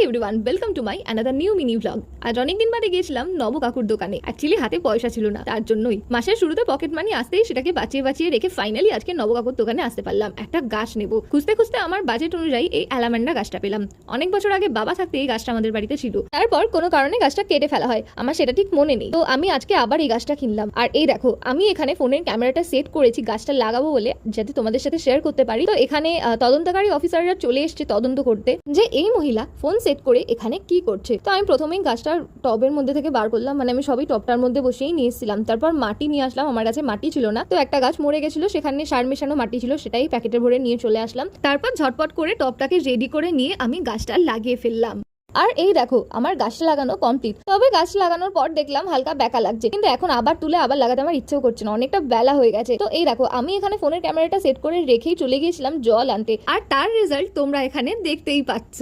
Everyone, welcome to my another new mini blog. আজ অনেকদিন বাদে গিয়েছিলাম নব কাকুর দোকানে। অ্যাকচুয়ালি হাতে পয়সা ছিল না, তার জন্যই মাসের শুরুতে পকেট মানি আসতেই সেটাকে বাঁচিয়ে বাঁচিয়ে রেখে ফাইনালি আজকে নব কাকুর দোকানে আসতে পারলাম। একটা গাছ নেব, খুঁজতে খুঁজতে আমার বাজেট অনুযায়ী এই অ্যালামেন্ডা গাছটা পেলাম। অনেক বছর আগে বাবা থাকতে এই গাছটা আমাদের বাড়িতে ছিল, তারপর কোনো কারণে গাছটা কেটে ফেলা হয়, আমার সেটা ঠিক মনে নেই। তো আমি আজকে আবার এই গাছটা কিনলাম। আর এই দেখো, আমি এখানে ফোনের ক্যামেরাটা সেট করেছি গাছটা লাগাবো বলে, যাতে তোমাদের সাথে শেয়ার করতে পারি। তো এখানে তদন্তকারী অফিসাররা চলে এসছে তদন্ত করতে যে এই মহিলা ফোন সেট করে এখানে কি করছে। তো আমি প্রথমেই গাছটা টবের মধ্যে থেকে বার করলাম, মানে আমি সবই টবটার মধ্যে বসেই নিয়ে এসেছিলাম। তারপর মাটি নিয়ে আসলাম, আমার কাছে মাটি ছিল না, তো একটা গাছ মরে গেছিল, সেখানে সার মেশানো মাটি ছিল, সেটাই প্যাকেটে ভরে নিয়ে চলে আসলাম। তারপর ঝটপট করে টবটাকে রেডি করে নিয়ে আমি গাছটা লাগিয়ে ফেললাম। আর এই দেখো, আমার গাছটা লাগানো কমপ্লিট। তবে গাছ লাগানোর পর দেখলাম হালকা ব্যাকা লাগছে, কিন্তু এখন আবার তুলে আবার লাগাতে আমার ইচ্ছেও করছে না, অনেকটা বেলা হয়ে গেছে। তো এই দেখো, আমি এখানে ফোনের ক্যামেরাটা সেট করে রেখেই চলে গিয়েছিলাম জল আনতে, আর তার রেজাল্ট তোমরা এখানে দেখতেই পাচ্ছ।